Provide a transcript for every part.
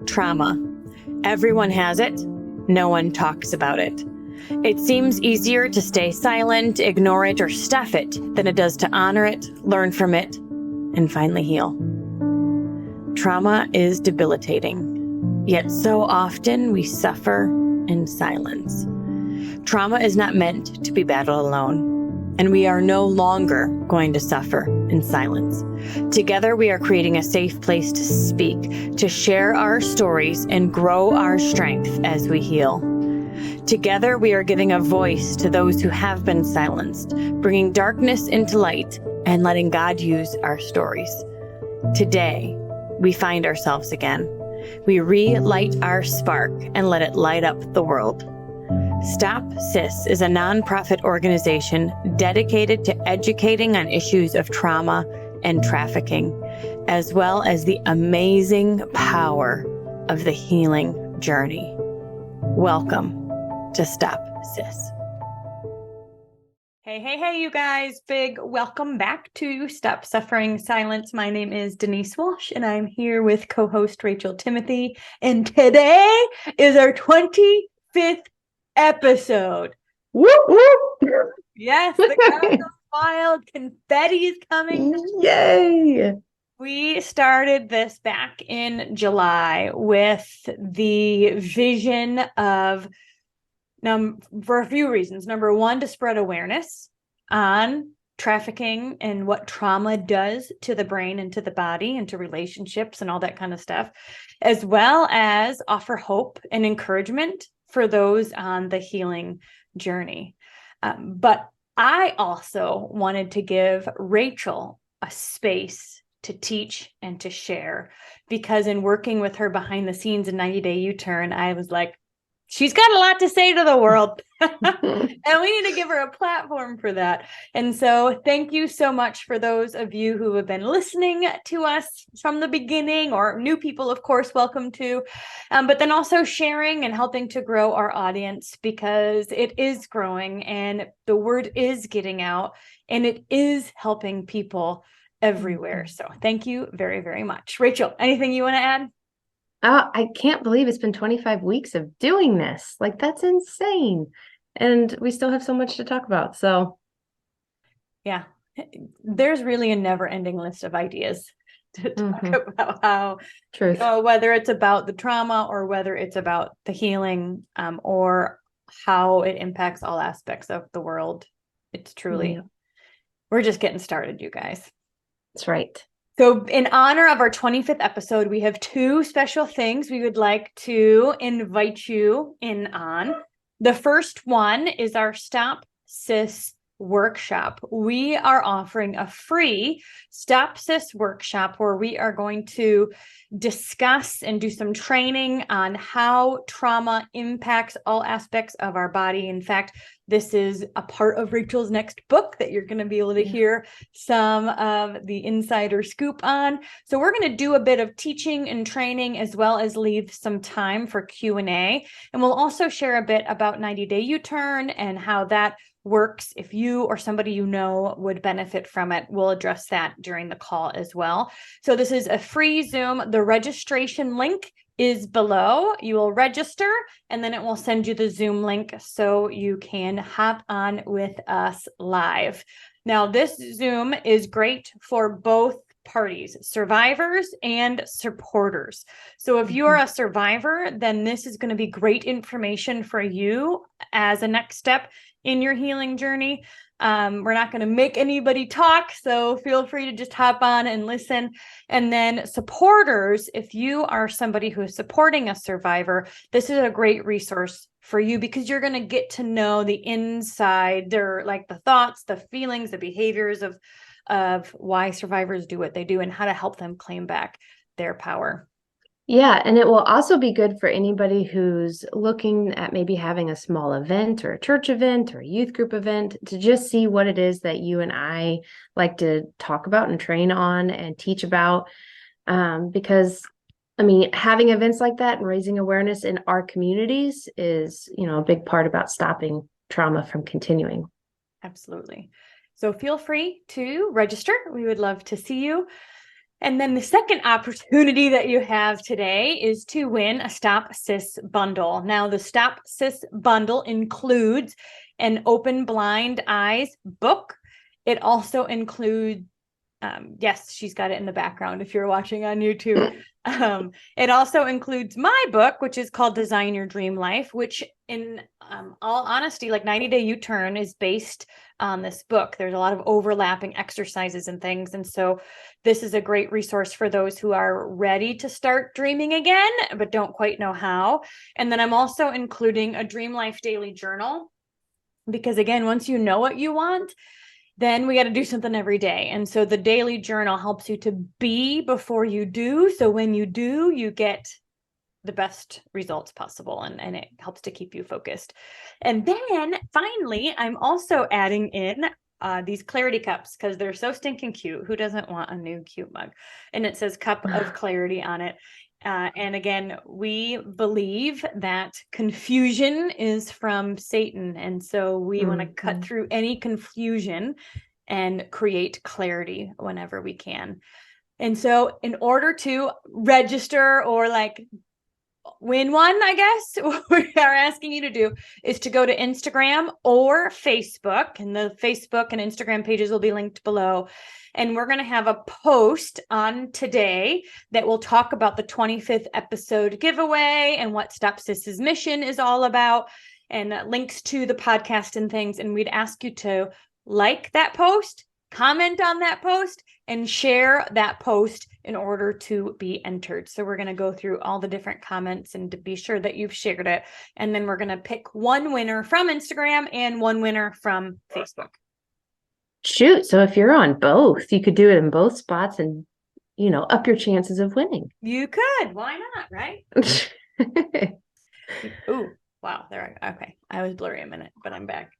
Trauma. Everyone has it. No one talks about it. It seems easier to stay silent, ignore it, or stuff it than it does to honor it, learn from it, and finally heal. Trauma is debilitating, yet so often we suffer in silence. Trauma is not meant to be battled alone, and we are no longer going to suffer in silence. Together, we are creating a safe place to speak, to share our stories and grow our strength as we heal. Together, we are giving a voice to those who have been silenced, bringing darkness into light and letting God use our stories. Today, we find ourselves again. We relight our spark and let it light up the world. Stop SIS is a nonprofit organization dedicated to educating on issues of trauma and trafficking, as well as the amazing power of the healing journey. Welcome to Stop SIS. Hey, you guys. Big welcome back to Stop Suffering Silence. My name is Denise Walsh, and I'm here with co-host Rachel Timothy. And today is our 25th episode. Whoop, whoop. Yes, the crowd is wild. Confetti is coming. Yay! We started this back in July with the vision of, for a few reasons. Number one, to spread awareness on trafficking and what trauma does to the brain and to the body and to relationships and all that kind of stuff, as well as offer hope and encouragement for those on the healing journey. But I also wanted to give Rachel a space to teach and to share, because in working with her behind the scenes in 90 Day U-Turn, I was like, she's got a lot to say to the world and we need to give her a platform for that. And so thank you so much for those of you who have been listening to us from the beginning, or new people, of course, welcome to, but then also sharing and helping to grow our audience, because it is growing and the word is getting out and it is helping people everywhere. So thank you very, very much. Rachel, anything you want to add? I can't believe it's been 25 weeks of doing this. Like, that's insane. And we still have so much to talk about. So, yeah, there's really a never-ending list of ideas to talk about how, truth. Whether it's about the trauma or whether it's about the healing, or how it impacts all aspects of the world. It's truly, we're just getting started, you guys. That's right. So in honor of our 25th episode, we have two special things we would like to invite you in on. The first one is our Stop SIS workshop. We are offering a free Stop SIS workshop where we are going to discuss and do some training on how trauma impacts all aspects of our body. In fact, this is a part of Rachel's next book that you're going to be able to hear some of the insider scoop on. So we're going to do a bit of teaching and training, as well as leave some time for Q&A. And we'll also share a bit about 90 Day U-Turn and how that works. If you or somebody you know would benefit from it, we'll address that during the call as well. So this is a free Zoom. The registration link is below. You will register and then it will send you the Zoom link so you can hop on with us live. Now, this Zoom is great for both parties, survivors and supporters. So if you are a survivor, then this is going to be great information for you as a next step in your healing journey. We're not going to make anybody talk, so feel free to just hop on and listen. And then supporters, if you are somebody who is supporting a survivor, this is a great resource for you, because you're going to get to know the inside, like the thoughts, the feelings, the behaviors of why survivors do what they do and how to help them claim back their power. Yeah, and it will also be good for anybody who's looking at maybe having a small event or a church event or a youth group event, to just see what it is that you and I like to talk about and train on and teach about. Because, I mean, having events like that and raising awareness in our communities is, a big part about stopping trauma from continuing. Absolutely. So feel free to register. We would love to see you. And then the second opportunity that you have today is to win a Stop SIS bundle. Now, the Stop SIS bundle includes an Open Blind Eyes book. It also includes, yes, she's got it in the background if you're watching on YouTube. It also includes my book, which is called Design Your Dream Life, which in all honesty, like 90 Day U-Turn is based on this book. There's a lot of overlapping exercises and things. And so this is a great resource for those who are ready to start dreaming again, but don't quite know how. And then I'm also including a Dream Life Daily Journal, because again, once you know what you want, then we got to do something every day. And so the daily journal helps you to be before you do. So when you do, you get the best results possible, and it helps to keep you focused. And then finally, I'm also adding in these clarity cups because they're so stinking cute. Who doesn't want a new cute mug? And it says Cup of Clarity on it. And again, we believe that confusion is from Satan. And so we want to cut through any confusion and create clarity whenever we can. And so in order to register or like win one, I guess, what we are asking you to do is to go to Instagram or Facebook, and the Facebook and Instagram pages will be linked below. And we're going to have a post on today that will talk about the 25th episode giveaway and what Stop SIS's mission is all about, and links to the podcast and things. And we'd ask you to like that post, comment on that post, and share that post in order to be entered. So we're going to go through all the different comments and to be sure that you've shared it. And then we're going to pick one winner from Instagram and one winner from Facebook. Shoot. So if you're on both, you could do it in both spots and, up your chances of winning. You could. Why not? Right? Ooh, wow. Okay. I was blurry a minute, but I'm back.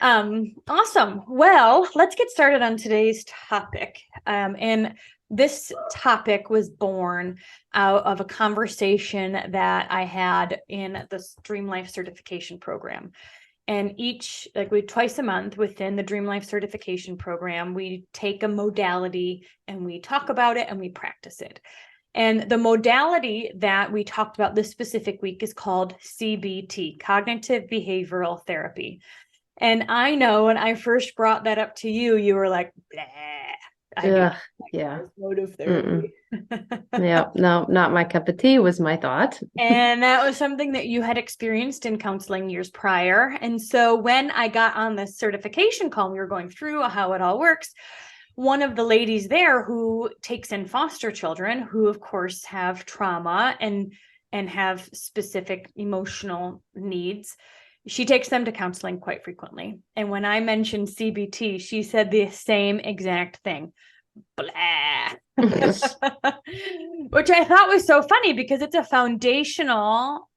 Awesome. Well, let's get started on today's topic. And this topic was born out of a conversation that I had in the Dream Life certification program. And twice a month within the Dream Life certification program, we take a modality and we talk about it and we practice it. And the modality that we talked about this specific week is called CBT, Cognitive Behavioral Therapy. And I know when I first brought that up to you, you were like, blah. Yeah. Mode of therapy. Yeah, no, not my cup of tea was my thought. And that was something that you had experienced in counseling years prior. And so when I got on this certification call, we were going through how it all works. One of the ladies there who takes in foster children who, of course, have trauma and have specific emotional needs, she takes them to counseling quite frequently. And when I mentioned CBT, she said the same exact thing. Blah. Which I thought was so funny because it's a foundational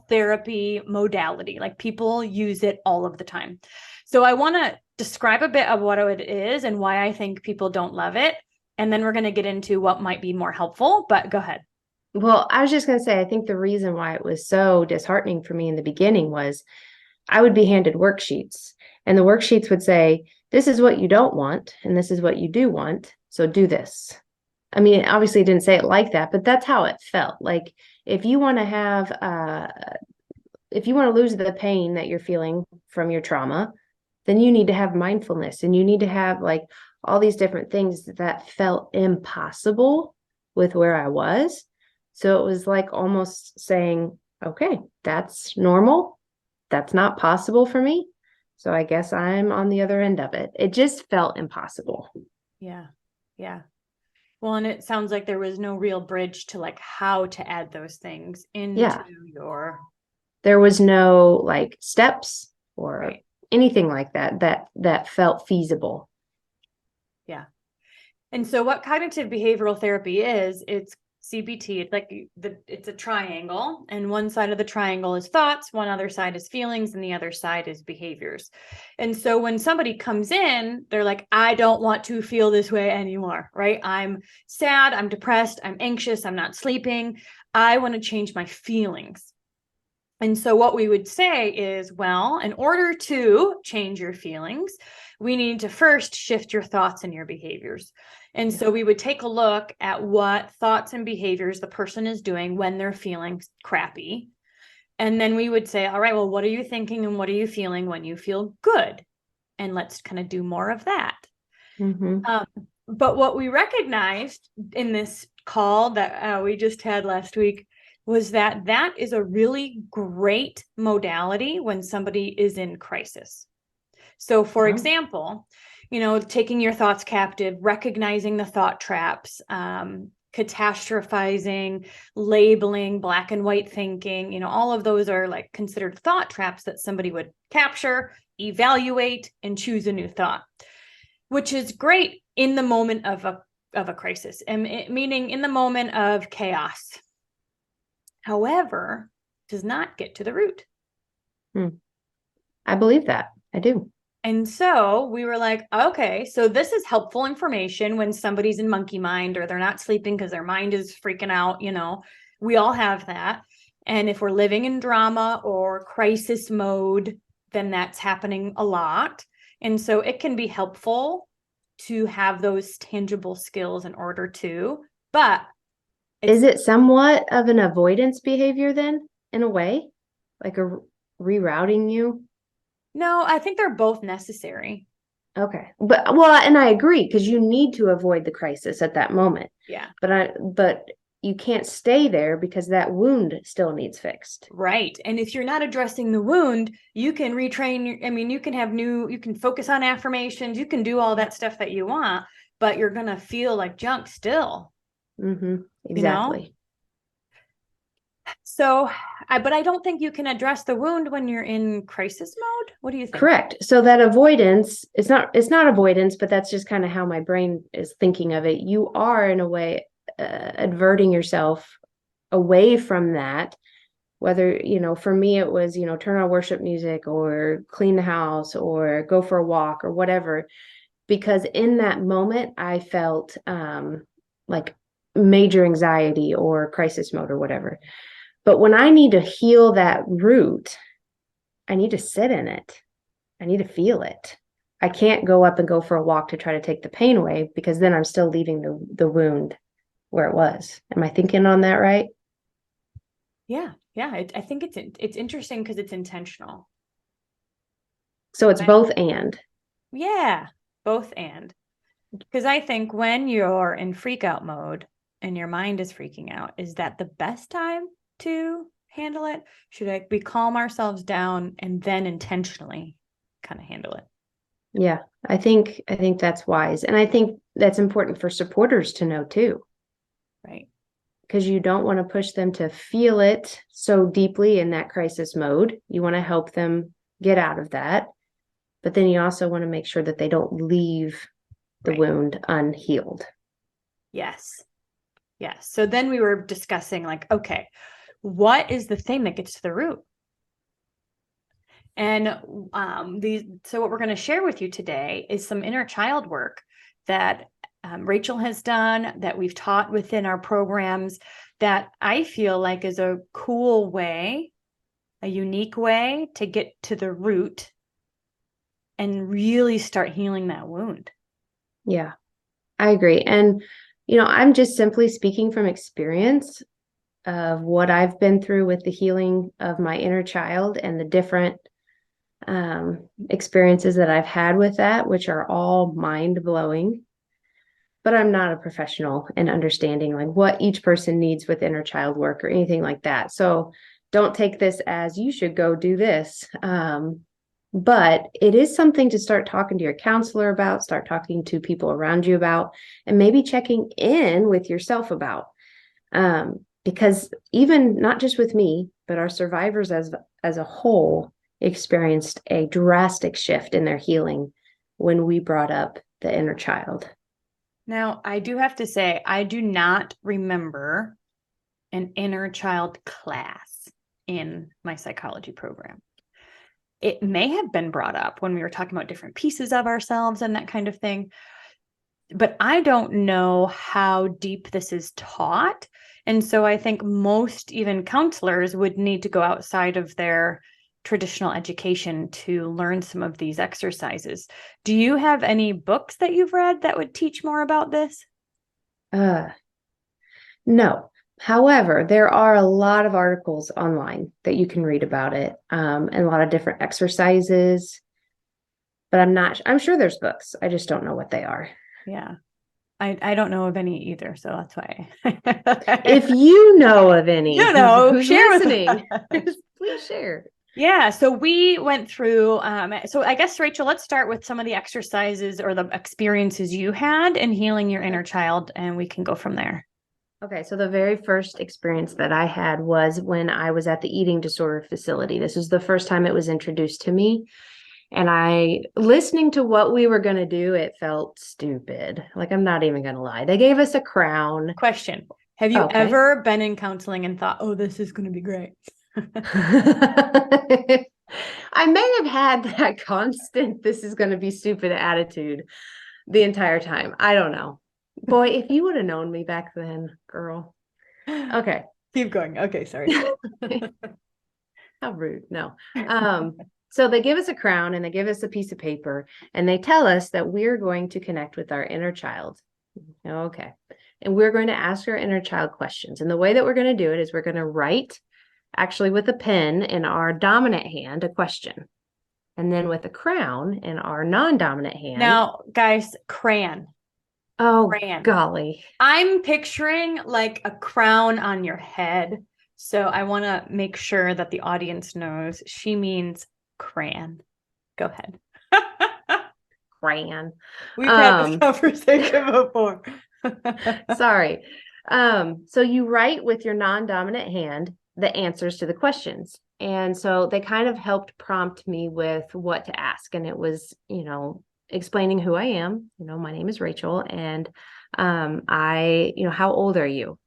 therapy modality. Like people use it all of the time. So I want to describe a bit of what it is and why I think people don't love it. And then we're going to get into what might be more helpful, but go ahead. Well, I was just going to say, I think the reason why it was so disheartening for me in the beginning was I would be handed worksheets, and the worksheets would say, this is what you don't want, and this is what you do want, so do this. I mean, obviously it didn't say it like that, but that's how it felt. Like if you want to lose the pain that you're feeling from your trauma, then you need to have mindfulness, and you need to have like all these different things that felt impossible with where I was. So it was like almost saying, okay, that's normal. That's not possible for me. So I guess I'm on the other end of it. It just felt impossible. Yeah. Yeah. Well, and it sounds like there was no real bridge to like how to add those things into your. There was no like steps or anything like that felt feasible. Yeah. And so what cognitive behavioral therapy is, it's CBT. It's like it's a triangle, and one side of the triangle is thoughts, one other side is feelings, and the other side is behaviors. And so when somebody comes in, they're like, I don't want to feel this way anymore, right? I'm sad, I'm depressed, I'm anxious, I'm not sleeping. I want to change my feelings. And so what we would say is, well, in order to change your feelings, we need to first shift your thoughts and your behaviors. And so we would take a look at what thoughts and behaviors the person is doing when they're feeling crappy. And then we would say, all right, well, what are you thinking and what are you feeling when you feel good? And let's kind of do more of that. Mm-hmm. But what we recognized in this call that we just had last week was that that is a really great modality when somebody is in crisis. So, for example, taking your thoughts captive, recognizing the thought traps, catastrophizing, labeling, black and white thinking, all of those are like considered thought traps that somebody would capture, evaluate, and choose a new thought, which is great in the moment of a crisis, and meaning in the moment of chaos. However, does not get to the root. I believe that. I do. And so we were like, okay, so this is helpful information when somebody's in monkey mind or they're not sleeping because their mind is freaking out. We all have that. And if we're living in drama or crisis mode, then that's happening a lot. And so it can be helpful to have those tangible skills in order to, but is it somewhat of an avoidance behavior then, in a way, like a rerouting you? No, I think they're both necessary. Okay. But and I agree, because you need to avoid the crisis at that moment. Yeah. But you can't stay there because that wound still needs fixed. Right. And if you're not addressing the wound, you can retrain. You can you can focus on affirmations. You can do all that stuff that you want, but you're going to feel like junk still. Mm-hmm. Exactly. So, but I don't think you can address the wound when you're in crisis mode. What do you think? Correct. So that avoidance, it's not avoidance, but that's just kind of how my brain is thinking of it. You are, in a way, averting yourself away from that. Whether, for me, it was, turn on worship music or clean the house or go for a walk or whatever. Because in that moment, I felt like major anxiety or crisis mode or whatever. But when I need to heal that root, I need to sit in it. I need to feel it. I can't go up and go for a walk to try to take the pain away, because then I'm still leaving the wound where it was. Am I thinking on that right? Yeah. Yeah. I think it's interesting because it's intentional. So it's both and. Yeah, both and. Because I think when you're in freak out mode and your mind is freaking out, is that the best time to handle it? Should we calm ourselves down and then intentionally kind of handle it? Yeah, I think that's wise. And I think that's important for supporters to know too. Right. Because you don't want to push them to feel it so deeply in that crisis mode. You want to help them get out of that. But then you also want to make sure that they don't leave the wound unhealed. Yes. Yes. So then we were discussing like, okay, what is the thing that gets to the root? And so what we're going to share with you today is some inner child work that Rachel has done, that we've taught within our programs, that I feel like is a cool way, a unique way to get to the root and really start healing that wound. Yeah, I agree. And, I'm just simply speaking from experience of what I've been through with the healing of my inner child and the different experiences that I've had with that, which are all mind blowing. But I'm not a professional in understanding like what each person needs with inner child work or anything like that. So don't take this as you should go do this. But it is something to start talking to your counselor about, start talking to people around you about, and maybe checking in with yourself about. Because even not just with me, but our survivors as a whole experienced a drastic shift in their healing when we brought up the inner child. Now, I do have to say, I do not remember an inner child class in my psychology program. It may have been brought up when we were talking about different pieces of ourselves and that kind of thing, but I don't know how deep this is taught. And so I think most even counselors would need to go outside of their traditional education to learn some of these exercises. Do you have any books that you've read that would teach more about this? No. However, there are a lot of articles online that you can read about it, and a lot of different exercises. But I'm sure there's books. I just don't know what they are. Yeah. I don't know of any either, so that's why. If you know of any, who's share listening, with us. please share. Yeah, so we went through, so I guess, Rachel, let's start with some of the exercises or the experiences you had in healing your inner child, and we can go from there. Okay, so the very first experience that I had was when I was at the eating disorder facility. This was the first time it was introduced to me. And listening to what we were going to do, it felt stupid. Like, I'm not even going to lie. They gave us a crown. Question. Have you ever been in counseling and thought, oh, this is going to be great? I may have had that constant, this is going to be stupid attitude the entire time. I don't know. Boy, if you would have known me back then, girl. Okay. Keep going. Okay, sorry. How rude. No. So they give us a crown and they give us a piece of paper and they tell us that we're going to connect with our inner child. Okay. And we're going to ask our inner child questions. And the way that we're going to do it is we're going to write, actually with a pen in our dominant hand, a question. And then with a crown in our non-dominant hand. Now, guys, crayon. Oh, golly. I'm picturing like a crown on your head. So I want to make sure that the audience knows she means crayon. Go ahead. Crayon. We've had this conversation before. Sorry. So you write with your non-dominant hand the answers to the questions. And so they kind of helped prompt me with what to ask. And it was, explaining who I am. My name is Rachel, and how old are you?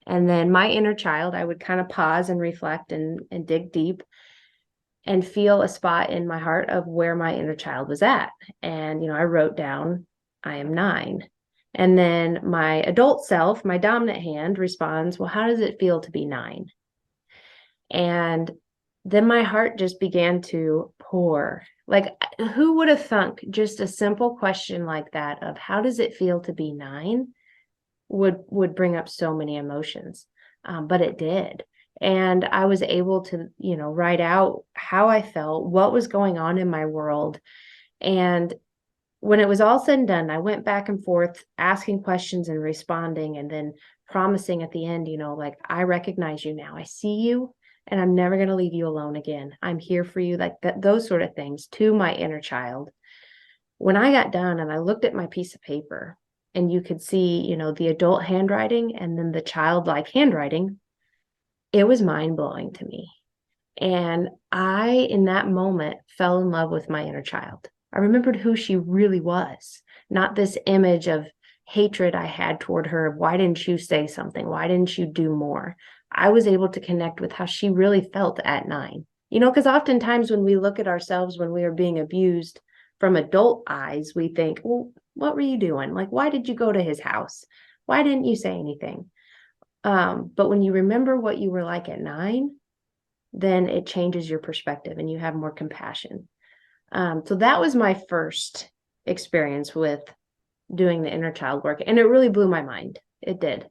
And then my inner child, I would kind of pause and reflect and dig deep and feel a spot in my heart of where my inner child was at. And, I wrote down, I am 9. And then my adult self, my dominant hand, responds, well, how does it feel to be 9? And then my heart just began to pour. Like, who would have thunk just a simple question like that of how does it feel to be 9 would bring up so many emotions. But it did. And I was able to, write out how I felt, what was going on in my world. And when it was all said and done, I went back and forth asking questions and responding, and then promising at the end, like, I recognize you now. I see you. And I'm never going to leave you alone again. I'm here for you, like that, those sort of things to my inner child. When I got done and I looked at my piece of paper and you could see, the adult handwriting and then the childlike handwriting, it was mind blowing to me. And I, in that moment, fell in love with my inner child. I remembered who she really was, not this image of hatred I had toward her. Why didn't you say something? Why didn't you do more? I was able to connect with how she really felt at 9. Because oftentimes when we look at ourselves when we are being abused from adult eyes, we think, well, what were you doing? Like, why did you go to his house? Why didn't you say anything? But when you remember what you were like at 9, then it changes your perspective and you have more compassion. So that was my first experience with doing the inner child work. And it really blew my mind. It did.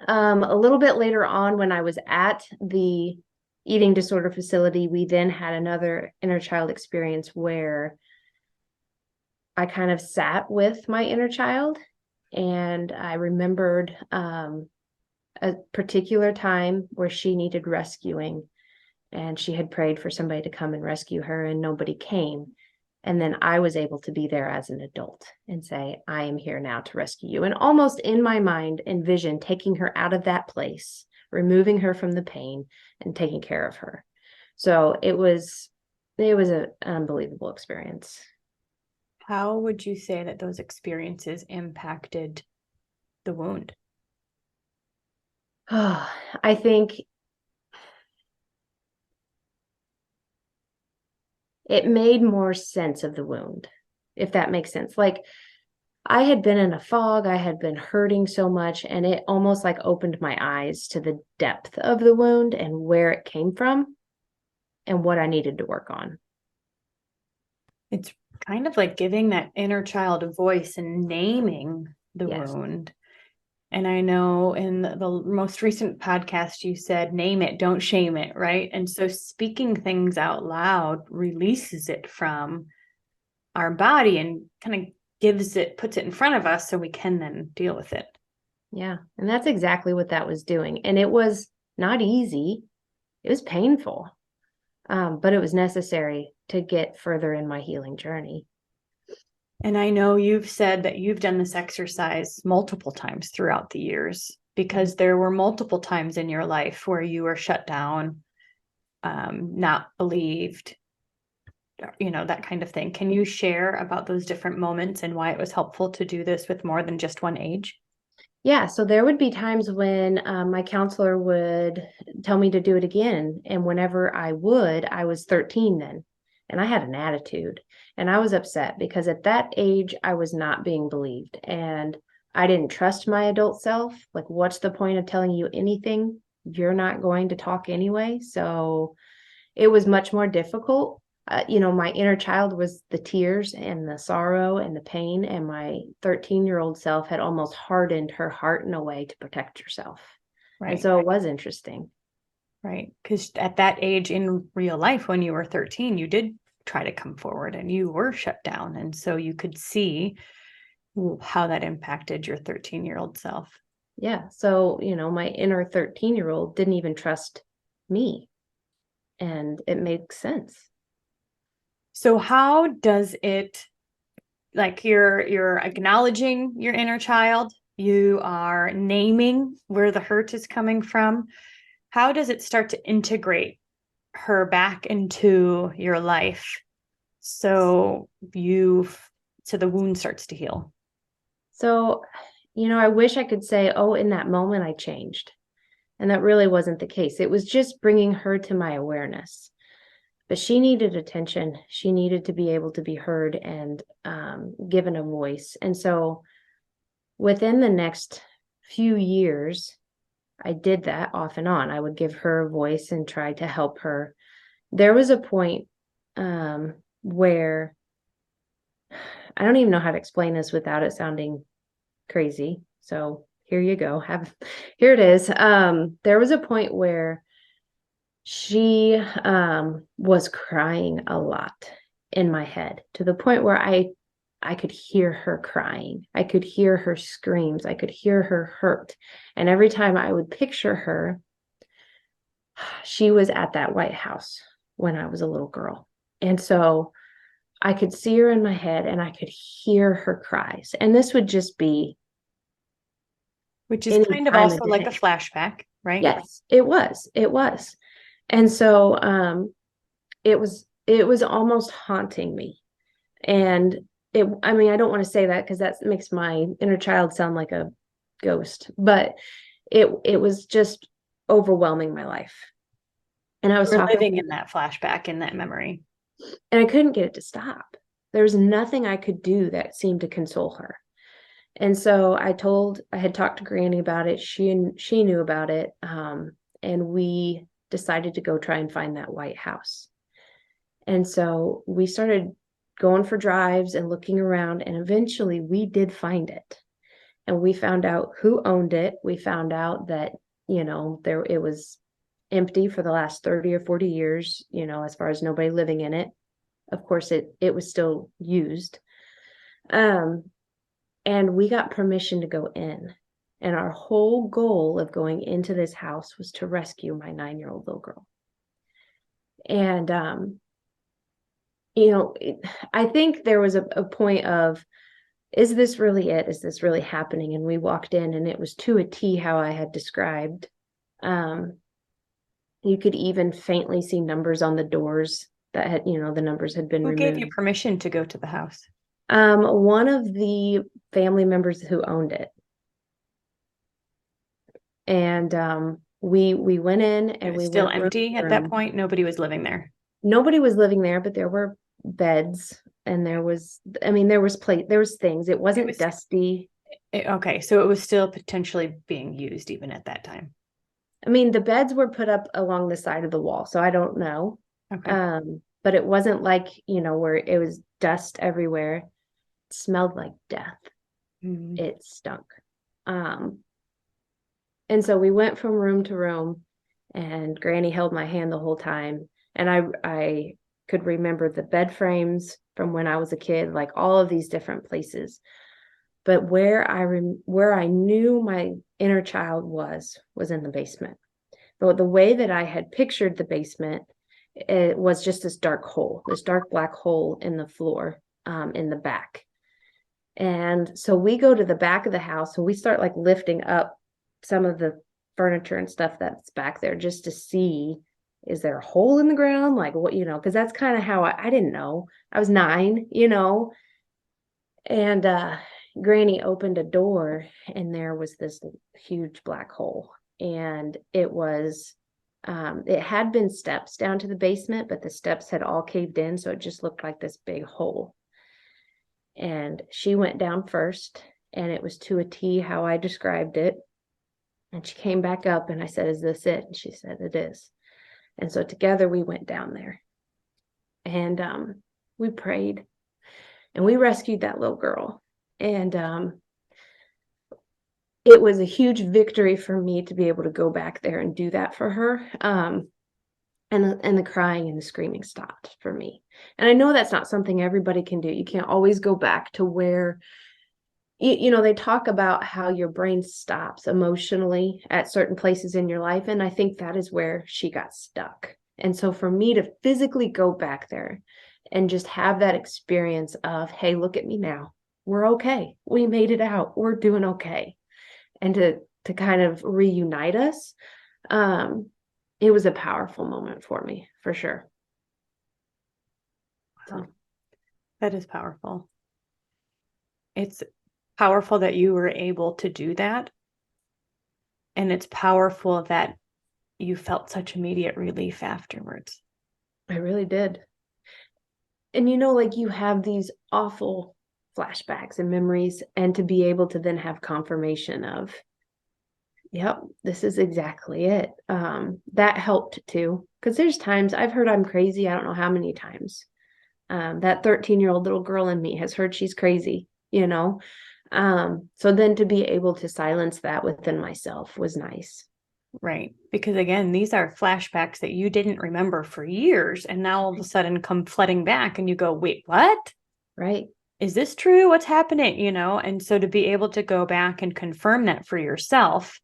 A little bit later on, when I was at the eating disorder facility, we then had another inner child experience where I kind of sat with my inner child, and I remembered a particular time where she needed rescuing, and she had prayed for somebody to come and rescue her, and nobody came. And then I was able to be there as an adult and say, I am here now to rescue you. And almost in my mind, envision taking her out of that place, removing her from the pain and taking care of her. So it was an unbelievable experience. How would you say that those experiences impacted the wound? Oh, I think it made more sense of the wound, if that makes sense. Like, I had been in a fog, I had been hurting so much, and it almost like opened my eyes to the depth of the wound and where it came from. and what I needed to work on. It's kind of like giving that inner child a voice and naming the Yes. wound. And I know in the most recent podcast, you said, name it, don't shame it, right? And so speaking things out loud releases it from our body and kind of puts it in front of us so we can then deal with it. Yeah. And that's exactly what that was doing. And it was not easy. It was painful, but it was necessary to get further in my healing journey. And I know you've said that you've done this exercise multiple times throughout the years because there were multiple times in your life where you were shut down, not believed, that kind of thing. Can you share about those different moments and why it was helpful to do this with more than just one age? Yeah, so there would be times when my counselor would tell me to do it again. And whenever I was 13 then, and I had an attitude. And I was upset because at that age, I was not being believed. And I didn't trust my adult self. Like, what's the point of telling you anything? You're not going to talk anyway. So it was much more difficult. My inner child was the tears and the sorrow and the pain, and my 13-year-old self had almost hardened her heart in a way to protect herself. Right. And so it was interesting. Right. Because at that age in real life, when you were 13, you did try to come forward and you were shut down. And so you could see how that impacted your 13-year-old self. Yeah. So, my inner 13-year-old didn't even trust me. And it makes sense. So how does it, like you're acknowledging your inner child, you are naming where the hurt is coming from. How does it start to integrate her back into your life so the wound starts to heal? So, I wish I could say, oh, in that moment I changed. And that really wasn't the case. It was just bringing her to my awareness. But she needed attention. She needed to be able to be heard and given a voice. And so within the next few years, I did that off and on. I would give her a voice and try to help her. There was a point where I don't even know how to explain this without it sounding crazy. So here you go. Here it is. There was a point where she was crying a lot in my head, to the point where I could hear her crying. I could hear her screams. I could hear her hurt. And every time I would picture her, she was at that White House when I was a little girl. And so I could see her in my head and I could hear her cries. And this would just be, which is kind of also like a flashback, right? Yes, it was. It was. And so it was almost haunting me. And I don't want to say that because that makes my inner child sound like a ghost, but it was just overwhelming my life. And I was living in that flashback, in that memory. And I couldn't get it to stop. There was nothing I could do that seemed to console her. And so I had talked to Granny about it. She knew about it. And we decided to go try and find that White House. And so we started going for drives and looking around, and eventually we did find it. And we found out who owned it. We found out that, it was empty for the last 30 or 40 years, as far as nobody living in it. Of course, it was still used. And we got permission to go in. And our whole goal of going into this house was to rescue my 9-year-old little girl. And, I think there was a point of, is this really it? Is this really happening? And we walked in and it was to a T how I had described. You could even faintly see numbers on the doors that had, the numbers had been removed. Who gave you permission to go to the house? One of the family members who owned it. And we went in and it was still empty at that point. Nobody was living there. Nobody was living there, but there were beds and there was things. It wasn't dusty. Okay, so it was still potentially being used even at that time. The beds were put up along the side of the wall, so I don't know. Okay. But it wasn't like, where it was dust everywhere. It smelled like death. Mhm. It stunk. Um, and so we went from room to room, and Granny held my hand the whole time. And I could remember the bed frames from when I was a kid, like all of these different places. But where I knew my inner child was in the basement. But the way that I had pictured the basement, it was just this dark black hole in the floor, in the back. And so we go to the back of the house and we start like lifting up some of the furniture and stuff that's back there just to see, is there a hole in the ground? Like what, because that's kind of how I didn't know. I was 9. And Granny opened a door and there was this huge black hole. And it had been steps down to the basement, but the steps had all caved in. So it just looked like this big hole. And she went down first, and it was to a T how I described it. And she came back up, and I said, "Is this it?" And she said, "It is." And so together we went down there, and we prayed, and we rescued that little girl. And it was a huge victory for me to be able to go back there and do that for her. And the crying and the screaming stopped for me. And I know that's not something everybody can do. You can't always go back to where they talk about how your brain stops emotionally at certain places in your life. And I think that is where she got stuck. And so for me to physically go back there and just have that experience of, hey, look at me now. We're okay. We made it out. We're doing okay. And to kind of reunite us, it was a powerful moment for me, for sure. Wow. That is powerful. It's powerful that you were able to do that. And it's powerful that you felt such immediate relief afterwards. I really did. And like you have these awful flashbacks and memories, and to be able to then have confirmation of, yep, this is exactly it. That helped too. Because there's times I've heard I'm crazy. I don't know how many times. That 13-year-old little girl in me has heard she's crazy. So then to be able to silence that within myself was nice. Right. Because again, these are flashbacks that you didn't remember for years. And now all of a sudden come flooding back and you go, wait, what? Right. Is this true? What's happening? And so to be able to go back and confirm that for yourself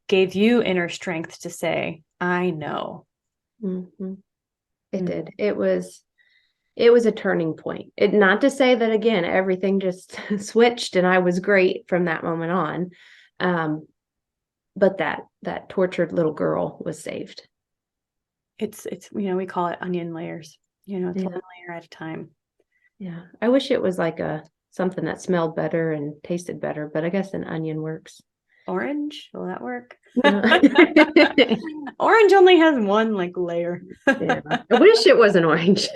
gave you inner strength to say, I know. Mm-hmm. It did. It was a turning point. Not to say that again, everything just switched and I was great from that moment on. But that tortured little girl was saved. It's we call it onion layers. It's Yeah. one layer at a time. Yeah. I wish it was like something that smelled better and tasted better, but I guess an onion works. Orange, will that work? Yeah. Orange only has one layer. Yeah. I wish it was an orange.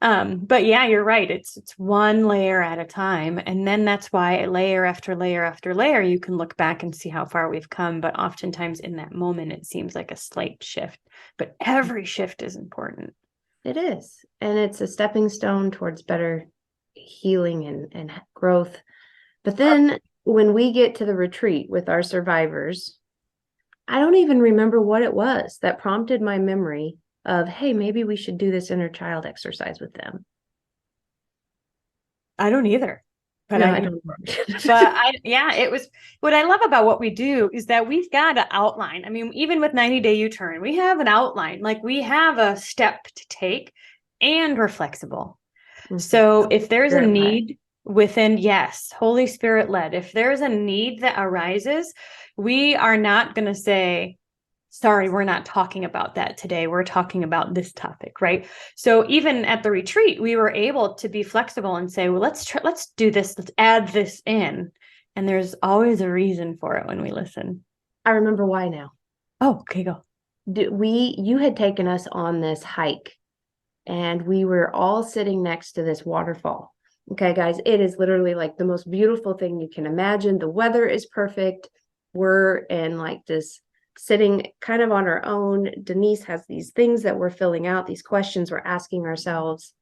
But yeah, you're right. It's one layer at a time. And then that's why layer after layer after layer, you can look back and see how far we've come. But oftentimes in that moment, it seems like a slight shift. But every shift is important. It is. And it's a stepping stone towards better healing and growth. But then when we get to the retreat with our survivors, I don't even remember what it was that prompted my memory of, hey, maybe we should do this inner child exercise with them. I don't either. But No, I don't. it was what I love about what we do is that we've got an outline. I mean, even with 90-day U-turn, we have an outline, we have a step to take, and we're flexible. Mm-hmm. So if there's a Spirit need within, yes, Holy Spirit led, if there's a need that arises, we are not going to say, sorry, we're not talking about that today. We're talking about this topic, right? So even at the retreat, we were able to be flexible and say, well, let's do this. Let's add this in. And there's always a reason for it when we listen. I remember why now. Oh, okay, go. You had taken us on this hike and we were all sitting next to this waterfall. Okay, guys, it is literally like the most beautiful thing you can imagine. The weather is perfect. We're in this sitting kind of on our own. Denise has these things that we're filling out, these questions we're asking ourselves.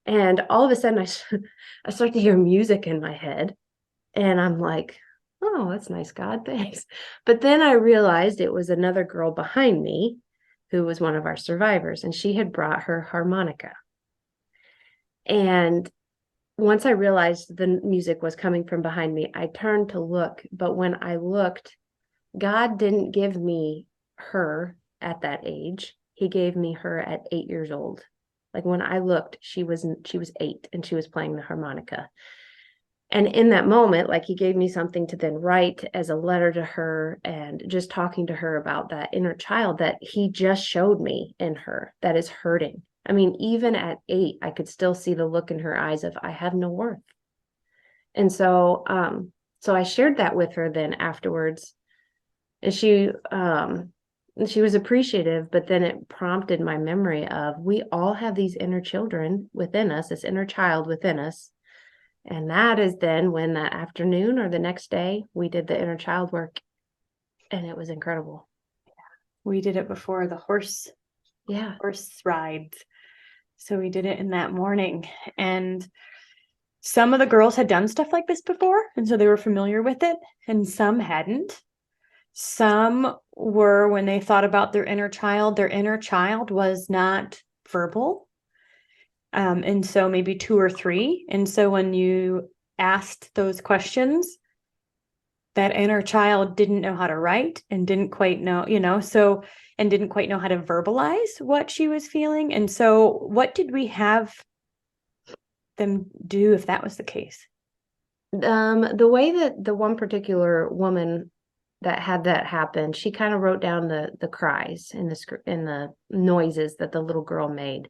And all of a sudden, I start to hear music in my head. And I'm like, oh, that's nice, God, thanks. But then I realized it was another girl behind me who was one of our survivors, and she had brought her harmonica. And once I realized the music was coming from behind me, I turned to look. But when I looked, God didn't give me her at that age. He gave me her at 8 years old. Like when I looked, she was 8 and she was playing the harmonica. And in that moment, like he gave me something to then write as a letter to her, and just talking to her about that inner child that he just showed me in her that is hurting. I mean, even at 8, I could still see the look in her eyes of, I have no worth. And so I shared that with her then afterwards. And she was appreciative, but then it prompted my memory of, we all have these inner children within us, this inner child within us. And that is then when that afternoon or the next day, we did the inner child work, and it was incredible. We did it before the horse rides. So we did it in that morning. And some of the girls had done stuff like this before, and so they were familiar with it, and some hadn't. Some were, when they thought about their inner child was not verbal. And so maybe 2 or 3. And so when you asked those questions, that inner child didn't know how to write and didn't quite know, and didn't quite know how to verbalize what she was feeling. And so what did we have them do if that was the case? The way that the one particular woman that had that happen, she kind of wrote down the cries and the noises that the little girl made.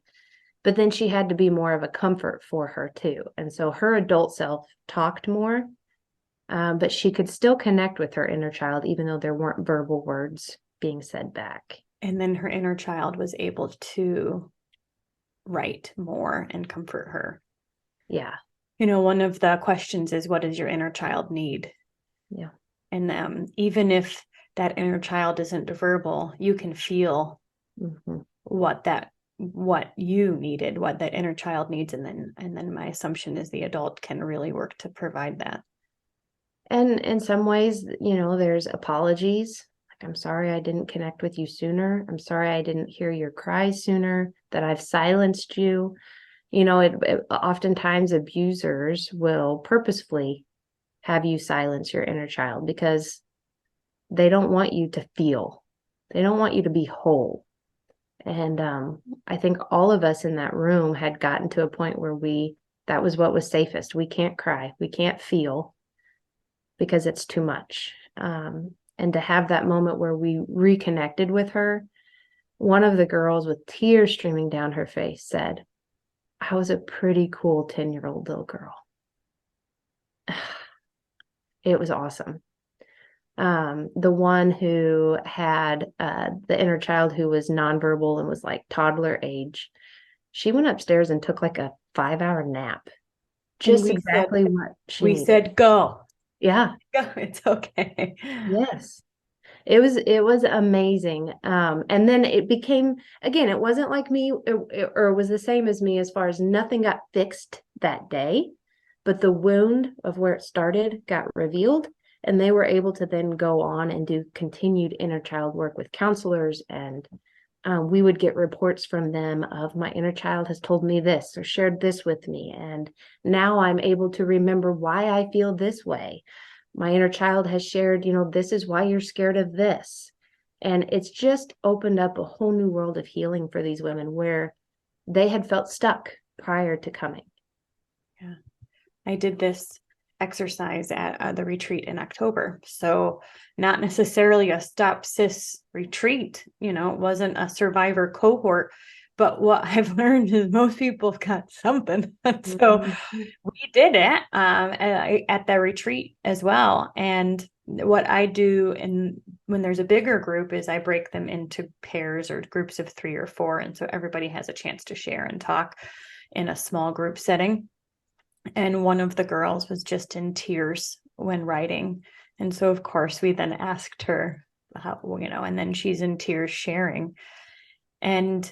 But then she had to be more of a comfort for her too. And so her adult self talked more, but she could still connect with her inner child, even though there weren't verbal words being said back. And then her inner child was able to write more and comfort her. Yeah. One of the questions is, what does your inner child need? Yeah. And even if that inner child isn't verbal, you can feel what you needed, what that inner child needs. And then my assumption is the adult can really work to provide that. And in some ways, there's apologies. Like, I'm sorry I didn't connect with you sooner. I'm sorry I didn't hear your cries sooner, that I've silenced you. Oftentimes abusers will purposefully have you silence your inner child because they don't want you to feel. They don't want you to be whole. And I think all of us in that room had gotten to a point where that was what was safest. We can't cry. We can't feel because it's too much. And to have that moment where we reconnected with her, one of the girls with tears streaming down her face said, I was a pretty cool 10-year-old little girl. It was awesome. The one who had the inner child who was nonverbal and was like toddler age, she went upstairs and took like a 5-hour nap. Just exactly what she needed. We said, go. Yeah. Go, it's okay. Yes. It was amazing. And then it became, again, it wasn't like me or it was the same as me as far as nothing got fixed that day, but the wound of where it started got revealed. And they were able to then go on and do continued inner child work with counselors. And we would get reports from them of, my inner child has told me this or shared this with me. And now I'm able to remember why I feel this way. My inner child has shared, this is why you're scared of this. And it's just opened up a whole new world of healing for these women where they had felt stuck prior to coming. Yeah. I did this exercise at the retreat in October. So not necessarily a Stop SIS retreat, it wasn't a survivor cohort, but what I've learned is most people have got something. So we did it at the retreat as well. And what I do when there's a bigger group is I break them into pairs or groups of 3 or 4. And so everybody has a chance to share and talk in a small group setting. And one of the girls was just in tears when writing. And so, of course, we then asked her, how, and then she's in tears sharing. And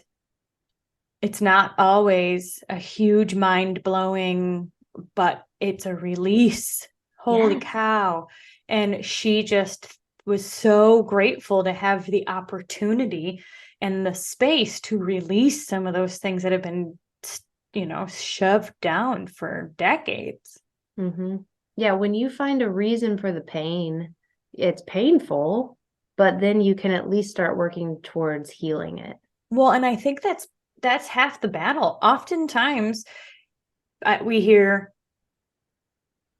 it's not always a huge mind blowing, but it's a release. Holy Yeah. cow. And she just was so grateful to have the opportunity and the space to release some of those things that have been, shoved down for decades. Mm-hmm. Yeah. When you find a reason for the pain, it's painful, but then you can at least start working towards healing it. Well, and I think that's half the battle. Oftentimes we hear,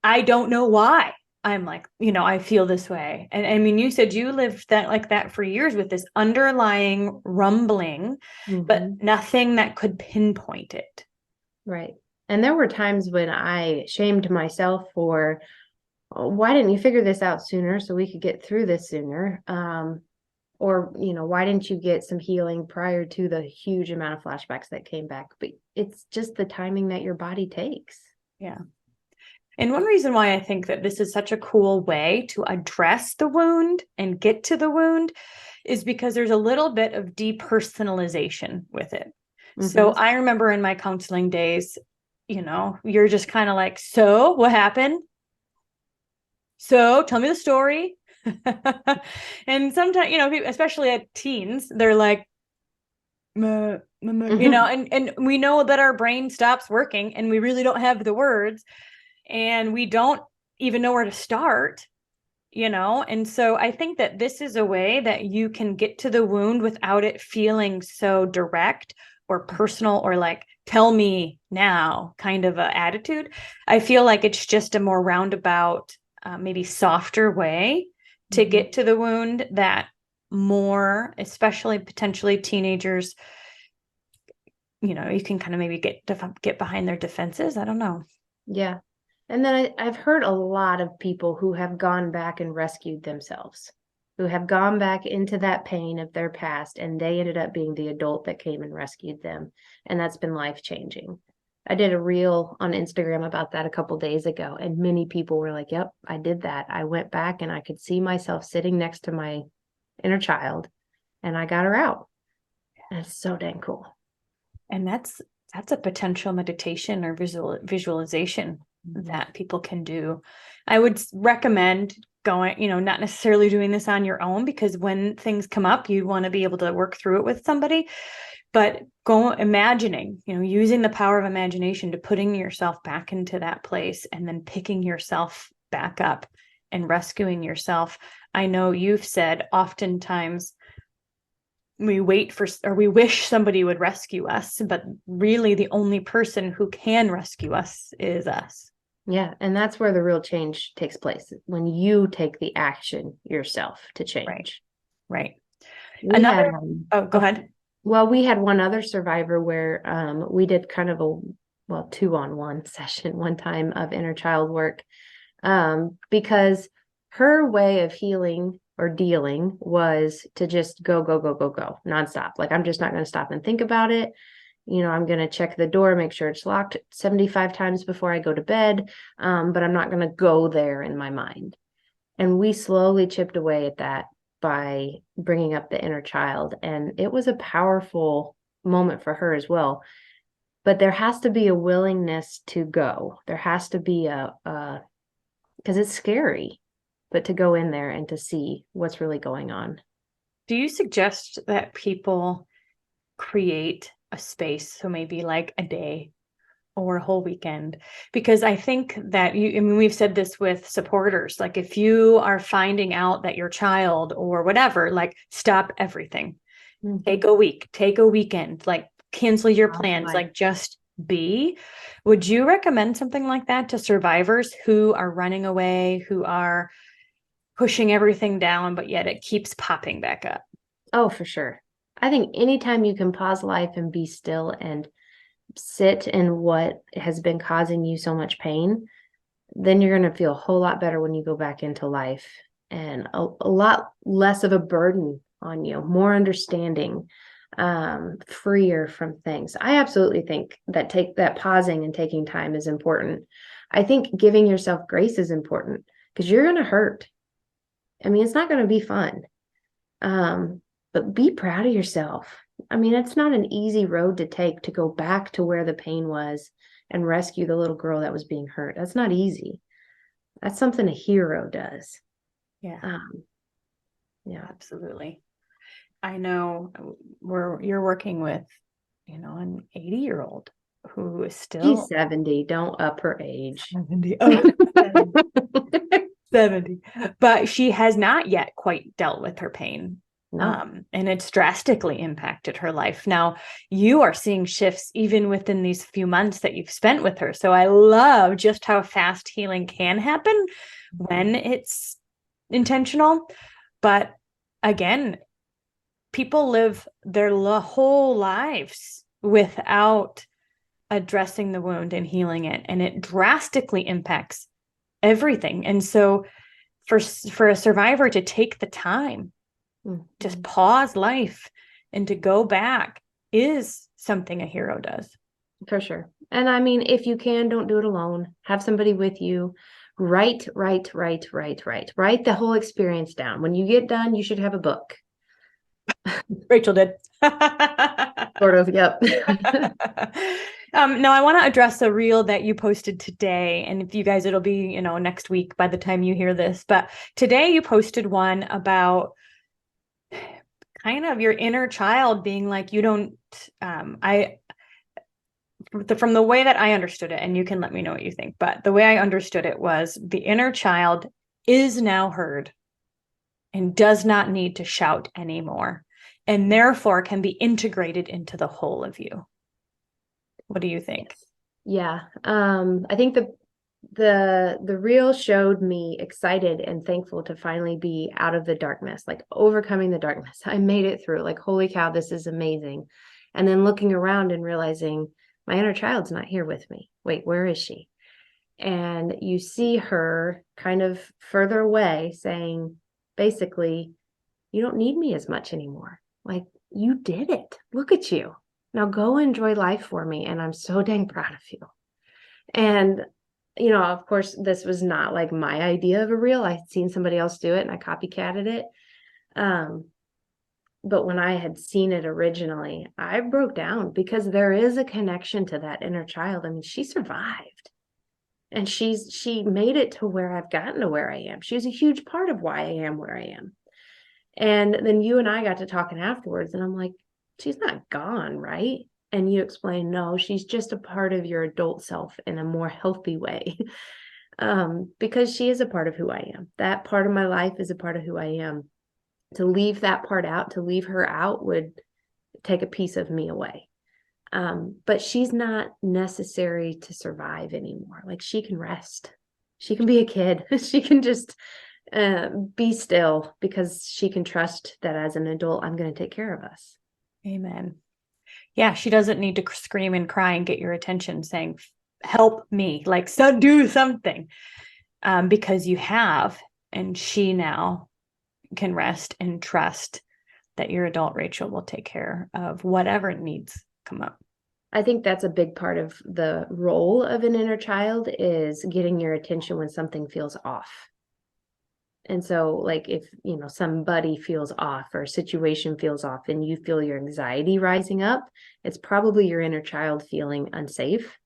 I don't know why I'm like, I feel this way. And I mean, you said you lived that like that for years with this underlying rumbling, but Mm-hmm. nothing that could pinpoint it. Right. And there were times when I shamed myself for, "Oh, why didn't you figure this out sooner so we could get through this sooner? Or, why didn't you get some healing prior to the huge amount of flashbacks that came back?" But it's just the timing that your body takes. Yeah. And one reason why I think that this is such a cool way to address the wound and get to the wound is because there's a little bit of depersonalization with it. So Mm-hmm. I remember in my counseling days, you're just kind of like, so what happened? So tell me the story. And sometimes, especially at teens, they're like, meh, meh, meh, and we know that our brain stops working and we really don't have the words and we don't even know where to start. And so I think that this is a way that you can get to the wound without it feeling so direct or personal or like, tell me now kind of a attitude. I feel like it's just a more roundabout, maybe softer way to Mhm. get to the wound that more, especially potentially teenagers, you can kind of maybe get behind their defenses. I don't know. Yeah. And then I've heard a lot of people who have gone back and rescued themselves, who have gone back into that pain of their past, and they ended up being the adult that came and rescued them. And that's been life-changing. I did a reel on Instagram about that a couple days ago, and many people were like, "Yep, I did that. I went back and I could see myself sitting next to my inner child, and I got her out." And it's so dang cool. And that's a potential meditation or visualization Mhm. that people can do. I would recommend going, not necessarily doing this on your own, because when things come up, you want to be able to work through it with somebody, but go imagining, using the power of imagination to putting yourself back into that place and then picking yourself back up and rescuing yourself. I know you've said oftentimes we wait for, or we wish somebody would rescue us, but really the only person who can rescue us is us. Yeah, and that's where the real change takes place, when you take the action yourself to Right. change. Right. We had, Another, oh, go ahead. well, we had one other survivor where we did kind of a, well, 2-on-1 session one time of inner child work, because her way of healing or dealing was to just go, go, go, go, go nonstop. Like, I'm just not going to stop and think about it. I'm going to check the door, make sure it's locked 75 times before I go to bed. But I'm not going to go there in my mind. And we slowly chipped away at that by bringing up the inner child. And it was a powerful moment for her as well. But there has to be a willingness to go. There has to be because it's scary, but to go in there and to see what's really going on. Do you suggest that people create a space, so maybe like a day or a whole weekend? Because I think that I mean, we've said this with supporters, like if you are finding out that your child or whatever, like stop everything, take a week, take a weekend, like cancel your plans, like just be. Would you recommend something like that to survivors who are running away, who are pushing everything down, but yet it keeps popping back up? Oh, for sure. I think anytime you can pause life and be still and sit in what has been causing you so much pain, then you're going to feel a whole lot better when you go back into life, and a lot less of a burden on you, more understanding, freer from things. I absolutely think that pausing and taking time is important. I think giving yourself grace is important, because you're going to hurt. I mean, it's not going to be fun. But be proud of yourself. I mean, it's not an easy road to take to go back to where the pain was and rescue the little girl that was being hurt. That's not easy. That's something a hero does. Yeah, Yeah. absolutely. I know you're working with, an 80-year-old who is She's still 70. Don't up her age. 70. Oh, 70. But she has not yet quite dealt with her pain. No, And it's drastically impacted her life. Now, you are seeing shifts even within these few months that you've spent with her. So I love just how fast healing can happen when it's intentional. But again, people live their whole lives without addressing the wound and healing it, and it drastically impacts everything. And so for a survivor to take the time, just pause life and to go back is something a hero does. for sure. And I mean, if you can, don't do it alone. Have somebody with you. Write the whole experience down. When you get done, you should have a book. Rachel did. Sort of, yep. No, I want to address a reel that you posted today. And if you guys, it'll be, next week by the time you hear this. But today you posted one about kind of your inner child being like, you don't, from the way that I understood it, and you can let me know what you think, but the way I understood it was the inner child is now heard and does not need to shout anymore, and therefore can be integrated into the whole of you. What do you think? Yeah. I think the reel showed me excited and thankful to finally be out of the darkness, like overcoming the darkness. I made it through, like, holy cow, this is amazing. And then looking around and realizing my inner child's not here with me. Wait, where is she? And you see her kind of further away saying, basically, you don't need me as much anymore. Like, you did it. Look at you. Now go enjoy life for me. And I'm so dang proud of you. And, of course, this was not like my idea of a reel. I had seen somebody else do it and I copycatted it. But when I had seen it originally, I broke down because there is a connection to that inner child. I mean, she survived and she made it to where I've gotten to where I am. She was a huge part of why I am where I am. And then you and I got to talking afterwards and I'm like, she's not gone, right? And you explain, no, she's just a part of your adult self in a more healthy way. Because she is a part of who I am. That part of my life is a part of who I am. To leave that part out, to leave her out would take a piece of me away. But she's not necessary to survive anymore. Like, she can rest. She can be a kid. She can just be still because she can trust that as an adult, I'm going to take care of us. Amen. Yeah, she doesn't need to scream and cry and get your attention saying, help me, like, so do something, because you have, and she now can rest and trust that your adult Rachel will take care of whatever needs come up. I think that's a big part of the role of an inner child, is getting your attention when something feels off. And so, like, if, somebody feels off or a situation feels off and you feel your anxiety rising up, it's probably your inner child feeling unsafe.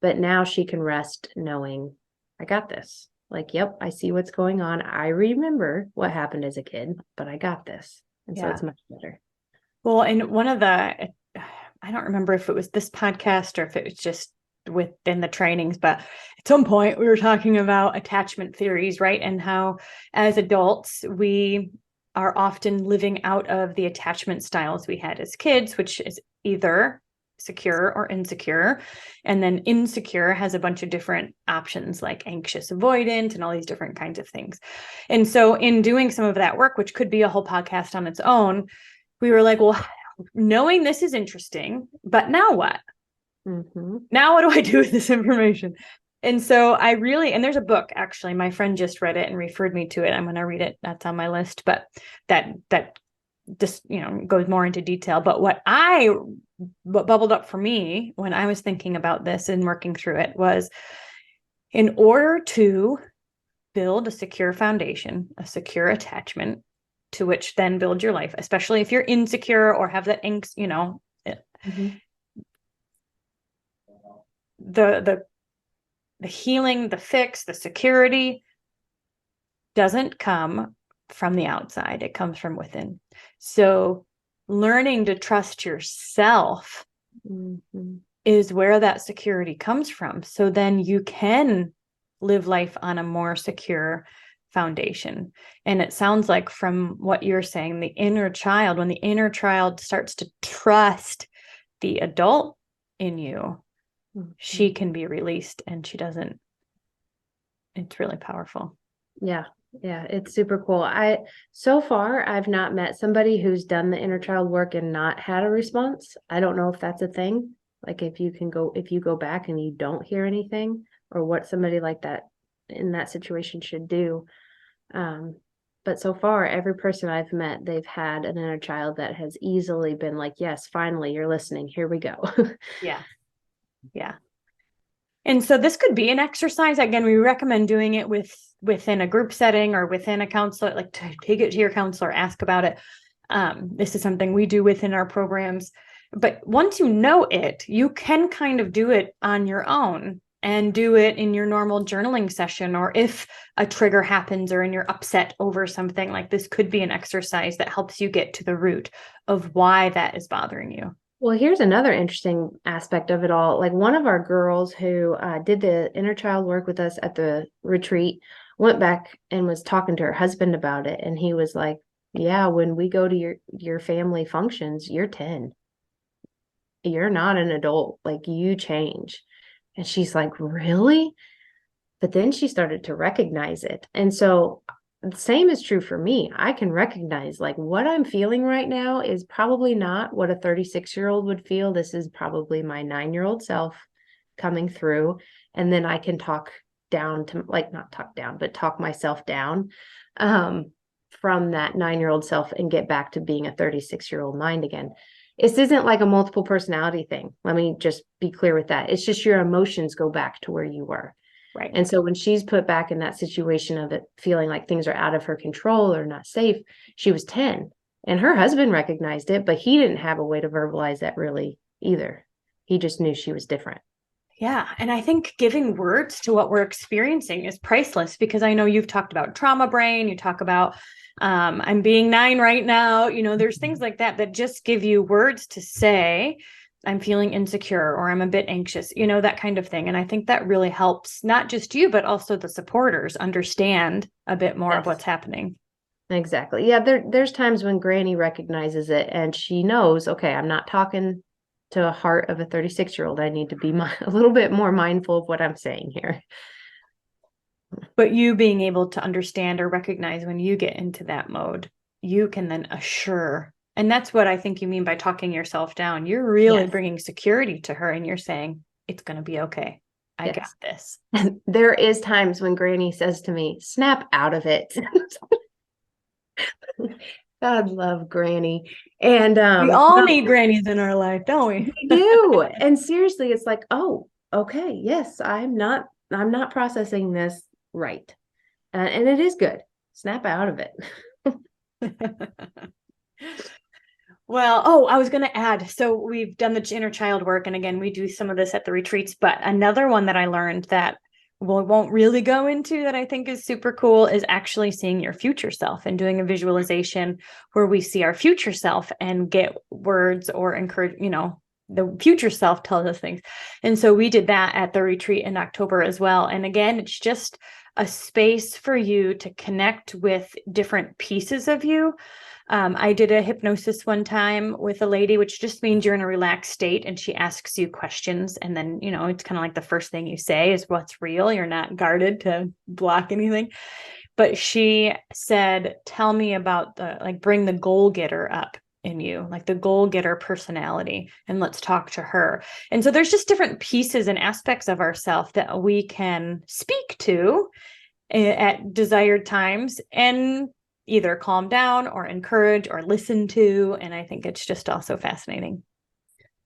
But now she can rest knowing, I got this. Like, yep, I see what's going on. I remember what happened as a kid, but I got this. And so it's much better. Well, and I don't remember if it was this podcast or if it was just within the trainings, but at some point we were talking about attachment theories, right? And how as adults, we are often living out of the attachment styles we had as kids, which is either secure or insecure. And then insecure has a bunch of different options like anxious avoidant and all these different kinds of things. And so in doing some of that work, which could be a whole podcast on its own, we were like, well, knowing this is interesting, but now what? Now what do I do with this information? And so and there's a book, actually, my friend just read it and referred me to it. I'm going to read it. That's on my list, but that just, goes more into detail. But what bubbled up for me when I was thinking about this and working through it was, in order to build a secure foundation, a secure attachment, to which then build your life, especially if you're insecure or have that angst, the healing, the fix, the security doesn't come from the outside. It comes from within. So learning to trust yourself is where that security comes from. So then you can live life on a more secure foundation. And it sounds like from what you're saying, the inner child, when the inner child starts to trust the adult in you, she can be released, and she doesn't. It's really powerful. Yeah. Yeah, it's super cool. So far I've not met somebody who's done the inner child work and not had a response. I don't know if that's a thing. Like if you go back and you don't hear anything, or what somebody like that in that situation should do. But so far, every person I've met, they've had an inner child that has easily been like, yes, finally, you're listening. Here we go. Yeah. Yeah. And so this could be an exercise. Again, we recommend doing it within a group setting or within a counselor, like to take it to your counselor, ask about it. This is something we do within our programs. But once you know it, you can kind of do it on your own and do it in your normal journaling session. Or if a trigger happens or you're upset over something, like this could be an exercise that helps you get to the root of why that is bothering you. Well, here's another interesting aspect of it all. Like one of our girls who did the inner child work with us at the retreat went back and was talking to her husband about it. And he was like, yeah, when we go to your family functions, you're 10. You're not an adult. Like you change. And she's like, really? But then she started to recognize it. And so the same is true for me. I can recognize like what I'm feeling right now is probably not what a 36-year-old would feel. This is probably my 9-year-old self coming through. And then I can talk down to, like, not talk down, but talk myself down from that 9-year-old self and get back to being a 36-year-old mind again. This isn't like a multiple personality thing. Let me just be clear with that. It's just your emotions go back to where you were. Right. And so when she's put back in that situation of it feeling like things are out of her control or not safe, she was 10 and her husband recognized it, but he didn't have a way to verbalize that really either. He just knew she was different. Yeah. And I think giving words to what we're experiencing is priceless, because I know you've talked about trauma brain. You talk about, I'm being 9 right now. There's things like that just give you words to say, I'm feeling insecure, or I'm a bit anxious, that kind of thing. And I think that really helps not just you, but also the supporters understand a bit more of what's happening. Exactly. Yeah. There's times when Granny recognizes it and she knows, okay, I'm not talking to a heart of a 36-year-old. I need to be a little bit more mindful of what I'm saying here. But you being able to understand or recognize when you get into that mode, you can then assure. And that's what I think you mean by talking yourself down. You're really bringing security to her, and you're saying, it's going to be okay. I got this. And there is times when Granny says to me, snap out of it. God love Granny. And we all need grannies in our life, don't we? We do. And seriously, it's like, oh, okay, yes, I'm not processing this right. And it is good. Snap out of it. Well, I was going to add, so we've done the inner child work, and again, we do some of this at the retreats, but another one that I learned that we won't really go into that I think is super cool is actually seeing your future self and doing a visualization where we see our future self and get words or encourage, the future self tells us things. And so we did that at the retreat in October as well. And again, it's just a space for you to connect with different pieces of you. I did a hypnosis one time with a lady, which just means you're in a relaxed state and she asks you questions. And then, it's kind of like the first thing you say is what's real. You're not guarded to block anything. But she said, tell me about bring the goal getter up in you, like the goal getter personality, and let's talk to her. And so there's just different pieces and aspects of ourselves that we can speak to at desired times and either calm down or encourage or listen to. And I think it's just also fascinating.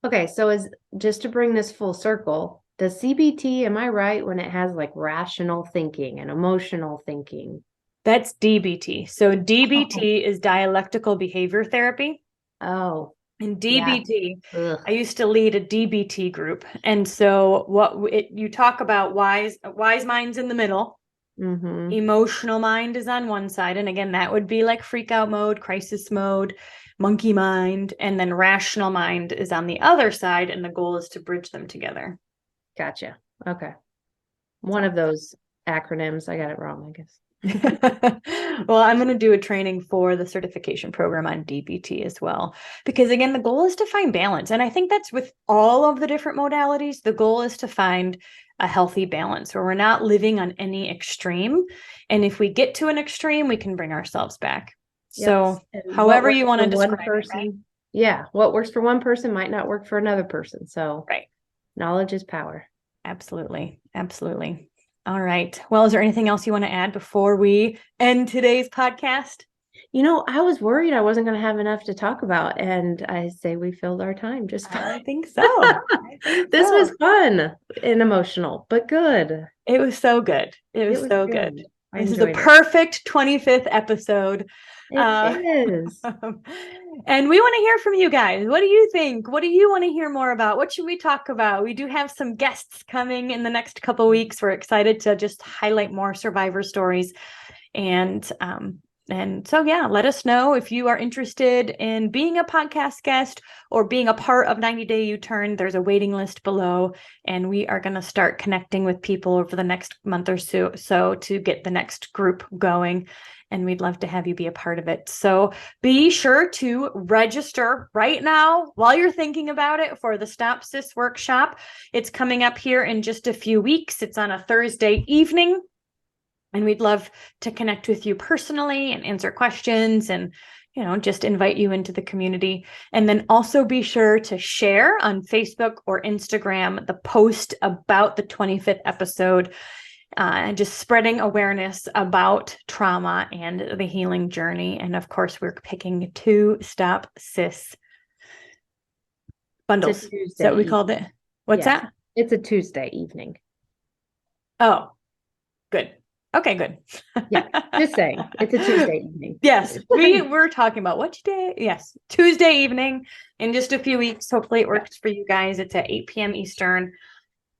Okay, so just to bring this full circle, the CBT, am I right when it has like rational thinking and emotional thinking? That's DBT. So DBT is dialectical behavior therapy. Oh, And yeah. DBT, Ugh. I used to lead a DBT group. And so you talk about wise minds in the middle, Mm-hmm. emotional mind is on one side. And again, that would be like freak out mode, crisis mode, monkey mind, and then rational mind is on the other side. And the goal is to bridge them together. Gotcha. Okay. One of those acronyms. I got it wrong, I guess. Well, I'm going to do a training for the certification program on DBT as well, because again, the goal is to find balance. And I think that's with all of the different modalities. The goal is to find a healthy balance where we're not living on any extreme. And if we get to an extreme, we can bring ourselves back. Yep. So And however what you works want to for one describe it, right? person. Yeah. What works for one person might not work for another person. So Right. knowledge is power. Absolutely. Absolutely. All right. Well, is there anything else you want to add before we end today's podcast? I was worried I wasn't going to have enough to talk about, and I say we filled our time just fine. I think so. This was fun and emotional, but good. It was so good. It was so good. This is a perfect 25th episode. It is. And we want to hear from you guys. What do you think? What do you want to hear more about? What should we talk about? We do have some guests coming in the next couple of weeks. We're excited to just highlight more survivor stories. And so, yeah, let us know if you are interested in being a podcast guest or being a part of 90 Day U-Turn. There's a waiting list below, and we are going to start connecting with people over the next month or so to get the next group going. And we'd love to have you be a part of it. So be sure to register right now while you're thinking about it for the Stop SIS workshop. It's coming up here in just a few weeks. It's on a Thursday evening. And we'd love to connect with you personally and answer questions and, just invite you into the community. And then also be sure to share on Facebook or Instagram the post about the 25th episode, and just spreading awareness about trauma and the healing journey. And of course, we're picking 2 Stop SIS bundles. Is that what we called it? What's that? It's a Tuesday evening. Oh, good. Okay, good. Yeah, just saying. It's a Tuesday evening. Yes, we were talking about what day? Yes, Tuesday evening in just a few weeks. Hopefully it works for you guys. It's at 8 p.m. Eastern.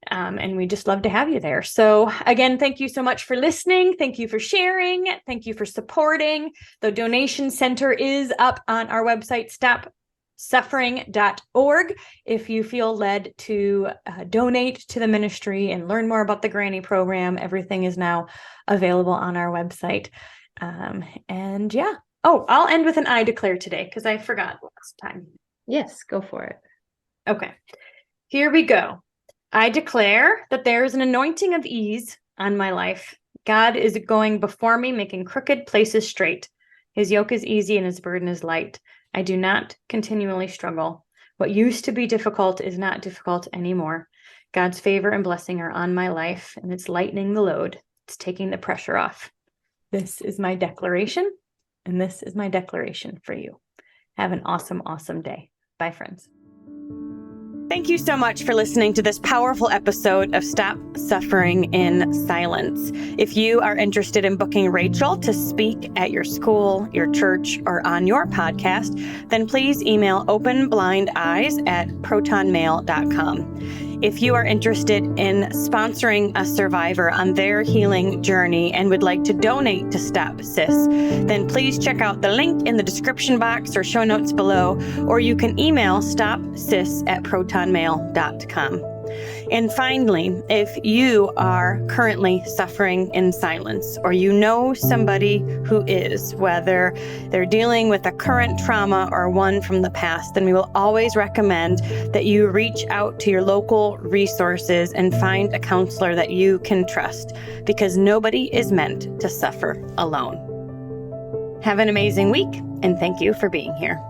And we just love to have you there. So again, thank you so much for listening. Thank you for sharing. Thank you for supporting. The donation center is up on our website, stopsuffering.org. If you feel led to donate to the ministry and learn more about the Granny program, everything is now available on our website. And yeah. Oh, I'll end with an I declare today because I forgot last time. Yes, go for it. Okay, here we go. I declare that there is an anointing of ease on my life. God is going before me, making crooked places straight. His yoke is easy and his burden is light. I do not continually struggle. What used to be difficult is not difficult anymore. God's favor and blessing are on my life, and it's lightening the load. It's taking the pressure off. This is my declaration, and this is my declaration for you. Have an awesome, awesome day. Bye, friends. Thank you so much for listening to this powerful episode of Stop Suffering in Silence. If you are interested in booking Rachel to speak at your school, your church, or on your podcast, then please email openblindeyes@protonmail.com. If you are interested in sponsoring a survivor on their healing journey and would like to donate to Stop SIS, then please check out the link in the description box or show notes below, or you can email stopsis@protonmail.com. And finally, if you are currently suffering in silence, or you know somebody who is, whether they're dealing with a current trauma or one from the past, then we will always recommend that you reach out to your local resources and find a counselor that you can trust, because nobody is meant to suffer alone. Have an amazing week, and thank you for being here.